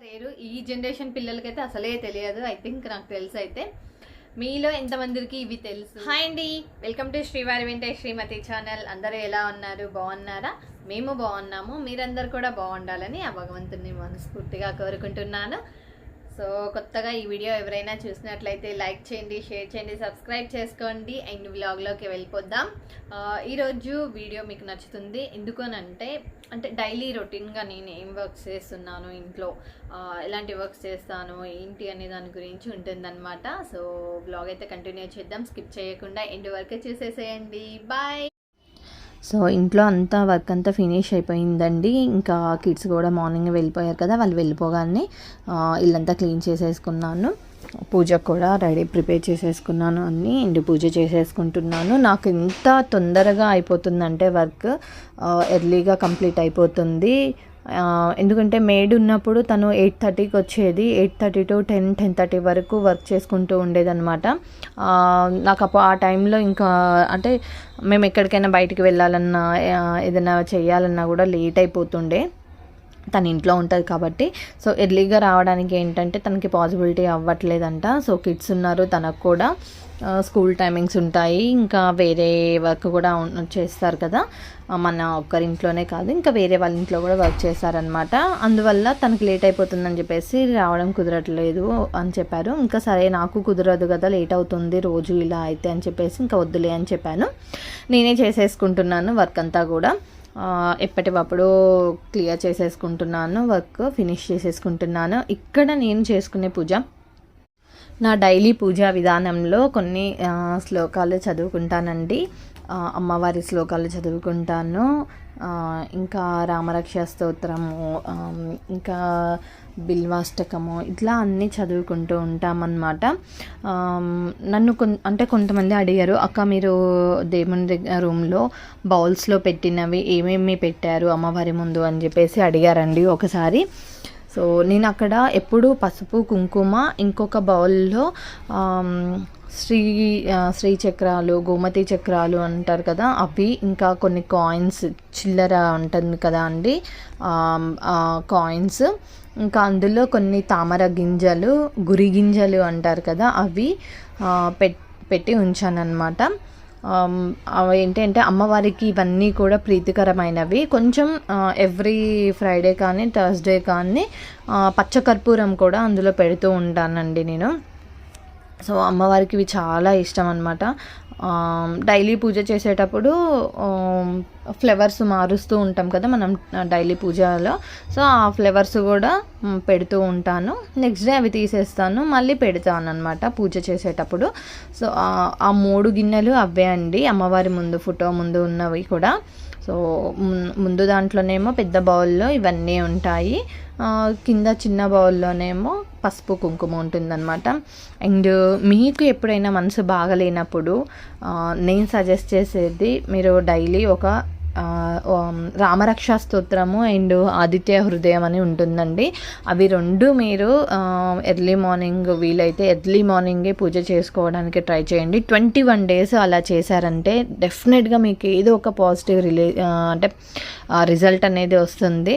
రేరు ఈ జనరేషన్ పిల్లలకైతే అసలే తెలియదు. ఐ థింక్ నాకు తెలుసు. అయితే మీలో ఎంతమందికి ఇవి తెలుసు? హాయ్ అండి, వెల్కమ్ టు శ్రీవారి వింటే శ్రీమతి ఛానల్. అందరూ ఎలా ఉన్నారు? బాగున్నారా? మేము బాగున్నాము. మీరందరూ కూడా బాగుండాలని ఆ భగవంతుని మనస్ఫూర్తిగా కోరుకుంటున్నాను. సో కొత్తగా ఈ వీడియో ఎవరైనా చూసినట్లయితే లైక్ చేయండి, షేర్ చేయండి, సబ్స్క్రైబ్ చేసుకోండి. అండ్ వ్లాగ్లోకి వెళ్ళిపోద్దాం. ఈరోజు వీడియో మీకు నచ్చుతుంది. ఎందుకనంటే డైలీ రొటీన్గా నేను ఏం వర్క్స్ చేస్తున్నాను, ఇంట్లో ఎలాంటి వర్క్స్ చేస్తాను ఏంటి అనే దాని గురించి ఉంటుందన్నమాట. సో వ్లాగ్ అయితే కంటిన్యూ చేద్దాం, స్కిప్ చేయకుండా ఎండ్ వరకు చూసేసేయండి. బాయ్. సో ఇంట్లో అంతా వర్క్ అంతా ఫినిష్ అయిపోయిందండి. ఇంకా కిడ్స్ కూడా మార్నింగ్ వెళ్ళిపోయారు కదా, వాళ్ళు వెళ్ళిపోగానే ఇల్లంతా క్లీన్ చేసేసుకున్నాను. పూజకు కూడా ప్రిపేర్ చేసేసుకున్నాను అన్నీ. ఇంటి పూజ చేసేసుకుంటున్నాను. నాకు ఎంత తొందరగా అయిపోతుందంటే వర్క్ ఎర్లీగా కంప్లీట్ అయిపోతుంది. ఎందుకంటే మేడ్ ఉన్నప్పుడు తను 8:30కి వచ్చేది. 8:30 to 10:30 వరకు వర్క్ చేసుకుంటూ ఉండేదన్నమాట. నాకు ఆ టైంలో ఇంకా మేము ఎక్కడికైనా బయటికి వెళ్ళాలన్నా ఏదైనా చేయాలన్నా కూడా లేట్ అయిపోతుండే. తను ఇంట్లో ఉంటుంది కాబట్టి. సో ఎర్లీగా రావడానికి ఏంటంటే తనకి పాసిబిలిటీ అవ్వట్లేదంట. సో కిడ్స్ ఉన్నారు, తనకు కూడా స్కూల్ టైమింగ్స్ ఉంటాయి. ఇంకా వేరే వర్క్ కూడా చేస్తారు కదా, మన ఒక్కరింట్లోనే కాదు ఇంకా వేరే వాళ్ళ ఇంట్లో కూడా వర్క్ చేస్తారనమాట. అందువల్ల తనకి లేట్ అయిపోతుందని చెప్పేసి రావడం కుదరట్లేదు అని చెప్పారు. ఇంకా సరే నాకు కుదరదు కదా, లేట్ అవుతుంది రోజు ఇలా అయితే అని చెప్పేసి ఇంకా వద్దులే అని చెప్పాను. నేనే చేసేసుకుంటున్నాను వర్క్ అంతా కూడా. ఎప్పటికప్పుడు క్లియర్ చేసేసుకుంటున్నాను, వర్క్ ఫినిష్ చేసేసుకుంటున్నాను. ఇక్కడ నేను చేసుకునే పూజ, నా డైలీ పూజా విధానంలో కొన్ని శ్లోకాలు చదువుకుంటానండి. అమ్మవారి శ్లోకాలు చదువుకుంటాను. ఇంకా రామరక్ష స్తోత్రము, ఇంకా బిల్వాష్టకము, ఇట్లా అన్నీ చదువుకుంటూ ఉంటామన్నమాట. నన్ను కొంతమంది అడిగారు, అక్క మీరు దేవుని దగ్గర రూమ్లో బౌల్స్లో పెట్టినవి ఏమేమి పెట్టారు అమ్మవారి ముందు అని చెప్పేసి అడిగారండి ఒకసారి. సో నేను అక్కడ ఎప్పుడు పసుపు కుంకుమ, ఇంకొక బౌల్లో శ్రీ చక్రాలు, గోమతి చక్రాలు అంటారు కదా అవి, ఇంకా కొన్ని కాయిన్స్, చిల్లర ఉంటుంది కదా అండి కాయిన్స్, ఇంకా అందులో కొన్ని తామర గింజలు, గురి గింజలు అంటారు కదా అవి పెట్టి ఉంచానన్నమాట. అవి ఏంటంటే అమ్మవారికి ఇవన్నీ కూడా ప్రీతికరమైనవి. కొంచెం ఎవ్రీ ఫ్రైడే కానీ థర్స్డే కానీ పచ్చకర్పూరం కూడా అందులో పెడుతూ ఉంటానండి నేను. సో అమ్మవారికి ఇవి చాలా ఇష్టం అనమాట. డైలీ పూజ చేసేటప్పుడు ఫ్లవర్స్ మారుస్తూ ఉంటాం కదా మనం డైలీ పూజలో. సో ఆ ఫ్లవర్స్ కూడా పెడుతూ ఉంటాను. నెక్స్ట్ డే అవి తీసేస్తాను, మళ్ళీ పెడతాను అనమాట పూజ చేసేటప్పుడు. సో ఆ 3 గిన్నెలు అవే అండి, అమ్మవారి ముందు ఫోటో ముందు ఉన్నవి కూడా. సో ముందు దాంట్లోనేమో పెద్ద బౌల్లో ఇవన్నీ ఉంటాయి, కింద చిన్న బౌల్లోనేమో పసుపు కుంకుమ ఉంటుందన్నమాట. అండ్ మీకు ఎప్పుడైనా మనసు బాగలేనప్పుడు నేను సజెస్ట్ చేసేది, మీరు డైలీ ఒక రామరక్ష స్తోత్రము అండ్ ఆదిత్య హృదయం అని ఉంటుందండి. అవి 2 మీరు ఎర్లీ మార్నింగ్ వీలైతే ఎర్లీ మార్నింగే పూజ చేసుకోవడానికి ట్రై చేయండి. 21 days అలా చేశారంటే డెఫినెట్గా మీకు ఏదో ఒక పాజిటివ్ రిజల్ట్ అనేది వస్తుంది.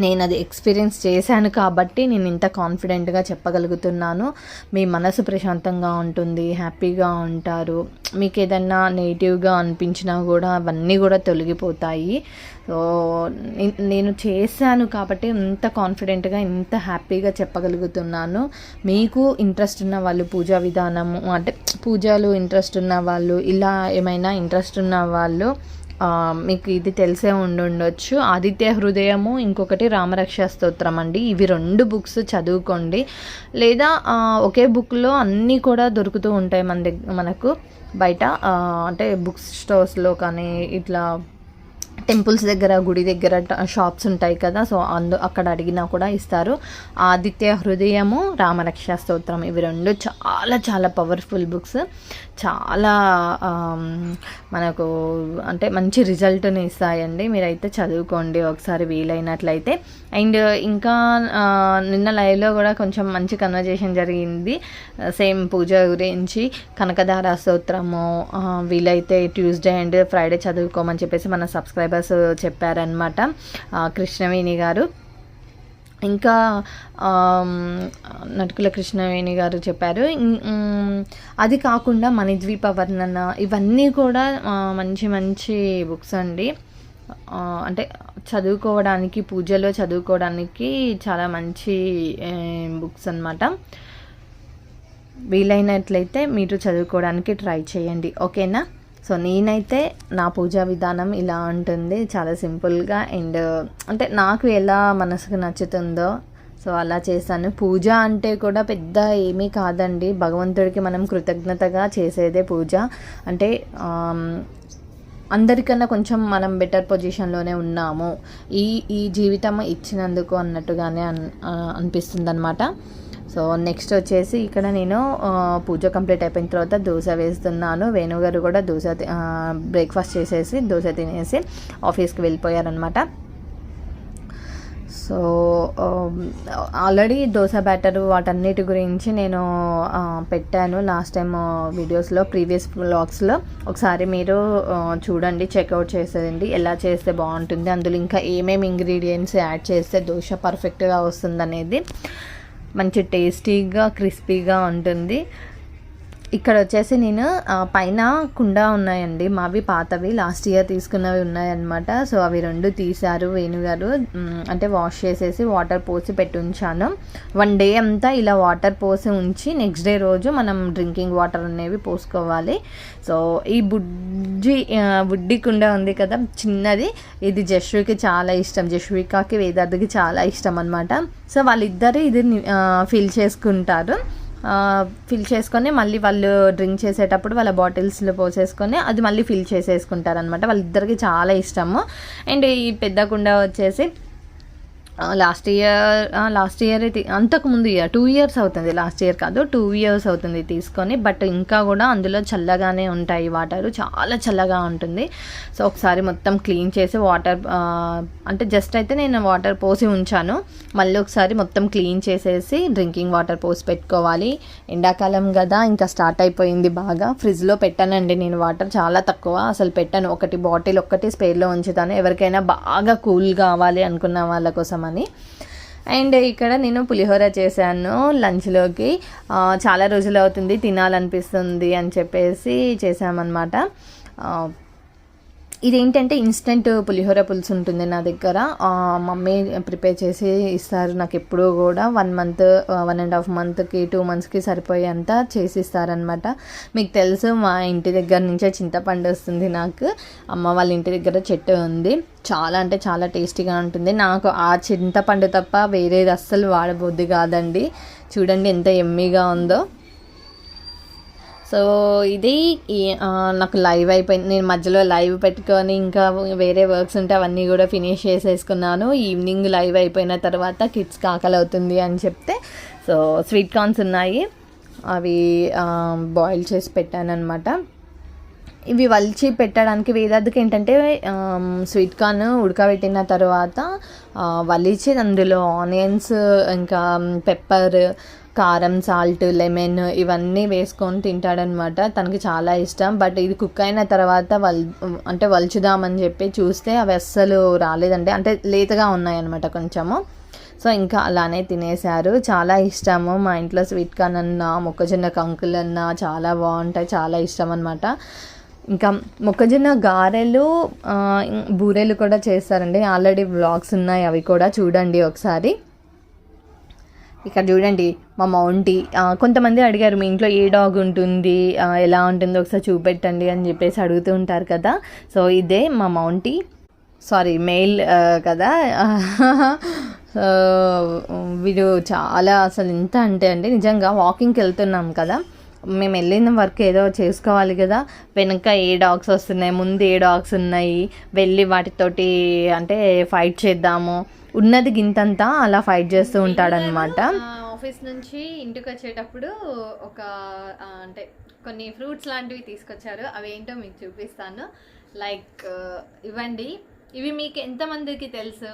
నేను అది ఎక్స్పీరియన్స్ చేశాను కాబట్టి నేను ఇంత కాన్ఫిడెంట్గా చెప్పగలుగుతున్నాను. మీ మనసు ప్రశాంతంగా ఉంటుంది, హ్యాపీగా ఉంటారు. మీకు ఏదన్నా నెగిటివ్గా అనిపించినా కూడా అవన్నీ కూడా తొలగిపోతాయి. సో నేను చేశాను కాబట్టి ఇంత కాన్ఫిడెంట్గా ఇంత హ్యాపీగా చెప్పగలుగుతున్నాను. మీకు ఇంట్రెస్ట్ ఉన్న వాళ్ళు, పూజా విధానము పూజలు ఇంట్రెస్ట్ ఉన్న వాళ్ళు, ఇలా ఏమైనా ఇంట్రెస్ట్ ఉన్న వాళ్ళు మీకు ఇది తెలిసే ఉండొచ్చు. ఆదిత్య హృదయము, ఇంకొకటి రామరక్ష స్తోత్రం అండి. ఇవి 2 బుక్స్ చదువుకోండి. లేదా ఒకే బుక్లో అన్నీ కూడా దొరుకుతూ ఉంటాయి మనకు బయట, బుక్ స్టోర్స్లో కానీ ఇట్లా టెంపుల్స్ దగ్గర, గుడి దగ్గర షాప్స్ ఉంటాయి కదా. సో అక్కడ అడిగినా కూడా ఇస్తారు. ఆదిత్య హృదయము, రామరక్ష స్తోత్రం, ఇవి 2 చాలా చాలా పవర్ఫుల్ బుక్స్. చాలా మనకు మంచి రిజల్ట్ని ఇస్తాయండి. మీరైతే చదువుకోండి ఒకసారి వీలైనట్లయితే. అండ్ ఇంకా నిన్న లైవ్లో కూడా కొంచెం మంచి కన్వర్జేషన్ జరిగింది సేమ్ పూజ గురించి. కనకధార స్తోత్రము వీలైతే ట్యూస్డే అండ్ ఫ్రైడే చదువుకోమని చెప్పేసి మన సబ్స్క్రైబర్స్ చెప్పారనమాట, కృష్ణవేణి గారు. ఇంకా నటుకుల కృష్ణవేణి గారు చెప్పారు. అది కాకుండా మణిద్వీప వర్ణన ఇవన్నీ కూడా మంచి మంచి బుక్స్ అండి. అంటే చదువుకోవడానికి, పూజలో చదువుకోవడానికి చాలా మంచి బుక్స్ అన్నమాట. వీలైనట్లయితే మీరు చదువుకోవడానికి ట్రై చేయండి, ఓకేనా. సో నేనైతే నా పూజా విధానం ఇలా ఉంటుంది, చాలా సింపుల్గా అండ్ అంటే నాకు ఎలా మనసుకు నచ్చుతుందో సో అలా చేశాను. పూజ అంటే కూడా పెద్ద ఏమీ కాదండి, భగవంతుడికి మనం కృతజ్ఞతగా చేసేదే పూజ. అంటే అందరికన్నా కొంచెం మనం బెటర్ పొజిషన్లోనే ఉన్నాము ఈ జీవితం ఇచ్చినందుకు అన్నట్టుగానే అనిపిస్తుంది అనమాట. సో నెక్స్ట్ వచ్చేసి ఇక్కడ నేను పూజ కంప్లీట్ అయిపోయిన తర్వాత దోశ వేస్తున్నాను. వేణుగారు కూడా బ్రేక్ఫాస్ట్ చేసేసి దోశ తినేసి ఆఫీస్కి వెళ్ళిపోయారనమాట. సో ఆల్రెడీ దోశ బ్యాటర్ వాటన్నిటి గురించి నేను పెట్టాను లాస్ట్ టైం వీడియోస్లో, ప్రీవియస్ వ్లాగ్స్లో. ఒకసారి మీరు చూడండి, చెక్అవుట్ చేసేయండి ఎలా చేస్తే బాగుంటుంది, అందులో ఇంకా ఏమేమి ఇంగ్రీడియంట్స్ యాడ్ చేస్తే దోశ పర్ఫెక్ట్గా వస్తుందనేది. మంచి టేస్టీగా క్రిస్పీగా ఉంటుంది. ఇక్కడ వచ్చేసి నేను పైన కుండ ఉన్నాయండి, మావి పాతవి లాస్ట్ ఇయర్ తీసుకున్నవి ఉన్నాయన్నమాట. సో అవి 2 తీశారు వేణుగారు, అంటే వాష్ చేసేసి వాటర్ పోసి పెట్టి ఉంచాను. 1 డే అంతా ఇలా వాటర్ పోసి ఉంచి నెక్స్ట్ డే రోజు మనం డ్రింకింగ్ వాటర్ అనేవి పోసుకోవాలి. సో ఈ బుడ్డి కుండ ఉంది కదా చిన్నది, ఇది జశ్వికి చాలా ఇష్టం, జశ్వికాకి వేదార్థకి చాలా ఇష్టం అనమాట. సో వాళ్ళిద్దరు ఇది ఫిల్ చేసుకుంటారు. ఫిల్ చేసుకొని మళ్ళీ వాళ్ళు డ్రింక్ చేసేటప్పుడు వాళ్ళ బాటిల్స్లో పోసేసుకొని అది మళ్ళీ ఫిల్ చేసేసుకుంటారు అనమాట. వాళ్ళిద్దరికి చాలా ఇష్టము. అండ్ ఈ పెద్ద కుండ వచ్చేసి లాస్ట్ ఇయర్ అంతకుముందు ఇయర్ 2 years అవుతుంది, లాస్ట్ ఇయర్ కాదు 2 years అవుతుంది తీసుకొని. బట్ ఇంకా కూడా అందులో చల్లగానే ఉంటాయి వాటరు, చాలా చల్లగా ఉంటుంది. సో ఒకసారి మొత్తం క్లీన్ చేసి వాటర్ అంటే జస్ట్ అయితే నేను వాటర్ పోసి ఉంచాను, మళ్ళీ ఒకసారి మొత్తం క్లీన్ చేసేసి డ్రింకింగ్ వాటర్ పోసి పెట్టుకోవాలి. ఎండాకాలం కదా ఇంకా స్టార్ట్ అయిపోయింది బాగా. ఫ్రిడ్జ్లో పెట్టానండి నేను వాటర్, చాలా తక్కువ అసలు పెట్టాను. ఒకటి బాటిల్ ఒక్కటి స్పేర్లో ఉంచుతాను, ఎవరికైనా బాగా కూల్ కావాలి అనుకున్న వాళ్ళ కోసం అని. అండ్ ఇక్కడ నేను పులిహోర చేశాను లంచ్లోకి, చాలా రోజులు అవుతుంది తినాలనిపిస్తుంది అని చెప్పేసి చేసామన్నమాట. ఇదేంటంటే ఇన్స్టెంట్ పులిహోర పులుసు ఉంటుంది నా దగ్గర, మమ్మీ ప్రిపేర్ చేసి ఇస్తారు నాకు ఎప్పుడూ కూడా. 1 month 1.5 monthకి 2 monthsకి సరిపోయేంత చేసి ఇస్తారనమాట. మీకు తెలుసు మా ఇంటి దగ్గర నుంచే చింతపండు వస్తుంది, నాకు అమ్మ వాళ్ళ ఇంటి దగ్గర చెట్టు ఉంది, చాలా అంటే చాలా టేస్టీగా ఉంటుంది. నాకు ఆ చింతపండు తప్ప వేరేది అస్సలు వాడబుద్ధి కాదండి. చూడండి ఎంత ఎమ్మీగా ఉందో. సో ఇది నాకు లైవ్ అయిపోయింది, నేను మధ్యలో లైవ్ పెట్టుకొని ఇంకా వేరే వర్క్స్ ఉంటే అవన్నీ కూడా ఫినిష్ చేసేసుకున్నాను. ఈవినింగ్ లైవ్ అయిపోయిన తర్వాత కిడ్స్కి ఆకలి అవుతుంది అని చెప్తే సో స్వీట్ కార్న్స్ ఉన్నాయి, అవి బాయిల్ చేసి పెట్టాను అనమాట. ఇవి వలిచి పెట్టడానికి వేదార్థకి ఏంటంటే స్వీట్ కార్న్ ఉడకబెట్టిన తర్వాత వలిచి అందులో ఆనియన్స్ ఇంకా పెప్పర్, కారం, సాల్ట్, లెమన్ ఇవన్నీ వేసుకొని తింటాడనమాట, తనకి చాలా ఇష్టం. బట్ ఇది కుక్ అయిన తర్వాత వలుచుదామని చెప్పి చూస్తే అవి అస్సలు రాలేదండి, అంటే లేతగా ఉన్నాయన్నమాట కొంచెము. సో ఇంకా అలానే తినేశారు, చాలా ఇష్టము. మా ఇంట్లో స్వీట్ కార్న్ అన్నా మొక్కజొన్న కంకులు అన్నా చాలా బాగుంటాయి, చాలా ఇష్టం అనమాట. ఇంకా మొక్కజొన్న గారెలు, బూరెలు కూడా చేస్తారండి, ఆల్రెడీ వ్లాగ్స్ ఉన్నాయి, అవి కూడా చూడండి ఒకసారి. ఇక్కడ చూడండి మా మౌంటీ, కొంతమంది అడిగారు మీ ఇంట్లో ఏ డాగ్ ఉంటుంది, ఎలా ఉంటుందో ఒకసారి చూపెట్టండి అని చెప్పేసి అడుగుతూ ఉంటారు కదా. సో ఇదే మా మౌంటీ, సారీ మెయిల్ కదా. వీడు చాలా అసలు ఎంత అంటే అండి, నిజంగా వాకింగ్కి వెళ్తున్నాం కదా, మేము వెళ్ళిన వర్క్ ఏదో చేసుకోవాలి కదా, వెనక ఏ డాగ్స్ వస్తున్నాయి, ముందు ఏ డాగ్స్ ఉన్నాయి, వెళ్ళి వాటితోటి అంటే ఫైట్ చేద్దాము, ఉన్నది గింతంతా అలా ఫైట్ చేస్తూ ఉంటాడనమాట. ఆఫీస్ నుంచి ఇంటికి వచ్చేటప్పుడు ఒక అంటే కొన్ని ఫ్రూట్స్ లాంటివి తీసుకొచ్చారు, అవి ఏంటో మీకు చూపిస్తాను. లైక్ ఇవ్వండి, ఇవి మీకు ఎంతమందికి తెలుసు,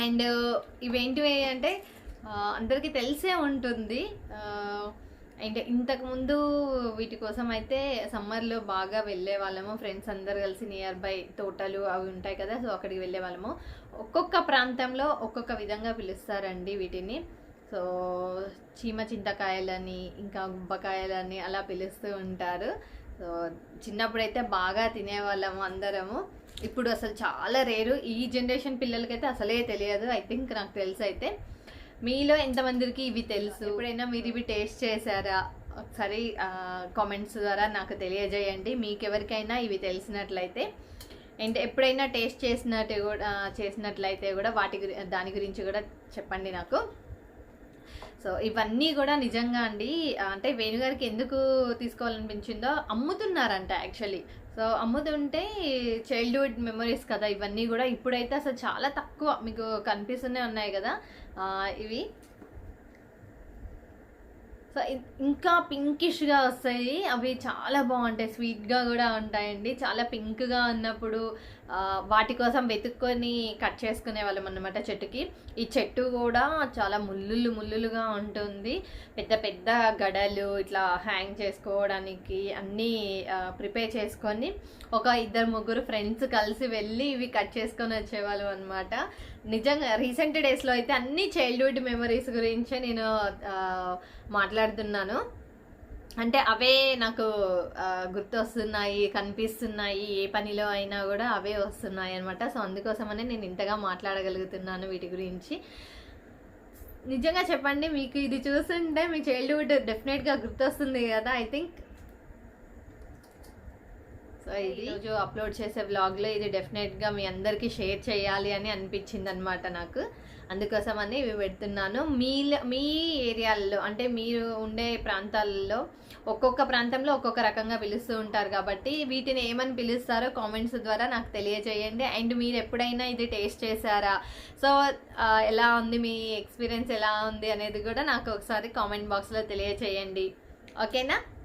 అండ్ ఇవేంటివి అంటే అందరికీ తెలిసే ఉంటుంది. అంటే ఇంతకుముందు వీటి కోసం అయితే సమ్మర్లో బాగా వెళ్ళే వాళ్ళము, ఫ్రెండ్స్ అందరు కలిసి నియర్ బై తోటలు అవి ఉంటాయి కదా, సో అక్కడికి వెళ్ళే వాళ్ళము. ఒక్కొక్క ప్రాంతంలో ఒక్కొక్క విధంగా పిలుస్తారండి వీటిని. సో చీమ చింతకాయలని, ఇంకా గుబ్బకాయలని అలా పిలుస్తూ ఉంటారు. సో చిన్నప్పుడైతే బాగా తినేవాళ్ళము అందరము. ఇప్పుడు అసలు చాలా రేరు, ఈ జనరేషన్ పిల్లలకైతే అసలే తెలియదు. ఐ థింక్ నాకు తెలుసు. అయితే మీలో ఎంతమందికి ఇవి తెలుసు? ఎప్పుడైనా మీరు ఇవి టేస్ట్ చేశారా? ఒకసారి కామెంట్స్ ద్వారా నాకు తెలియజేయండి. మీకు ఎవరికైనా ఇవి తెలిసినట్లయితే అండ్ ఎప్పుడైనా టేస్ట్ చేసినట్లయితే కూడా దాని గురించి కూడా చెప్పండి నాకు. సో ఇవన్నీ కూడా నిజంగా అండి, అంటే వేణుగారికి ఎందుకు తీసుకోవాలనిపించిందో, అమ్ముతున్నారంట యాక్చువల్లీ. సో అమ్ముతుంటే చైల్డ్హుడ్ మెమరీస్ కదా ఇవన్నీ కూడా. ఇప్పుడైతే అసలు చాలా తక్కువ మీకు కనిపిస్తూనే ఉన్నాయి కదా ఇవి. సో ఇంకా పింకిష్గా వస్తాయి అవి, చాలా బాగుంటాయి, స్వీట్గా కూడా ఉంటాయండి. చాలా పింక్గా ఉన్నప్పుడు వాటి కోసం వెతుక్కొని కట్ చేసుకునే వాళ్ళం అన్నమాట చెట్టుకి. ఈ చెట్టు కూడా చాలా ముళ్ళులుగా ఉంటుంది. పెద్ద పెద్ద గడలు ఇట్లా హ్యాంగ్ చేసుకోవడానికి అన్నీ ప్రిపేర్ చేసుకొని ఒక 2-3 ఫ్రెండ్స్ కలిసి వెళ్ళి ఇవి కట్ చేసుకొని వచ్చేవాళ్ళం అనమాట. నిజంగా రీసెంట్ డేస్లో అయితే అన్ని చైల్డ్హుడ్ మెమరీస్ గురించే నేను మాట్లాడుతున్నాను. అంటే అవే నాకు గుర్తొస్తున్నాయి, కనిపిస్తున్నాయి, ఏ పనిలో అయినా కూడా అవే వస్తున్నాయి అనమాట. సో అందుకోసమనే నేను ఇంతగా మాట్లాడగలుగుతున్నాను వీటి గురించి. నిజంగా చెప్పండి, మీకు ఇది చూస్తుంటే మీ చైల్డ్హుడ్ డెఫినెట్గా గుర్తొస్తుంది కదా ఐ థింక్. సో ఇది రోజు అప్లోడ్ చేసే వ్లాగ్లో ఇది డెఫినెట్గా మీ అందరికీ షేర్ చేయాలి అని అనిపించింది అనమాట నాకు. అందుకోసమని ఇవి పెడుతున్నాను. మీ ఏరియాల్లో, అంటే మీరు ఉండే ప్రాంతాల్లో ఒక్కొక్క ప్రాంతంలో ఒక్కొక్క రకంగా పిలుస్తూ ఉంటారు కాబట్టి వీటిని ఏమని పిలుస్తారో కామెంట్స్ ద్వారా నాకు తెలియజేయండి. అండ్ మీరు ఎప్పుడైనా ఇది టేస్ట్ చేశారా, సో ఎలా ఉంది, మీ ఎక్స్పీరియన్స్ ఎలా ఉంది అనేది కూడా నాకు ఒకసారి కామెంట్ బాక్స్లో తెలియజేయండి. ఓకేనా?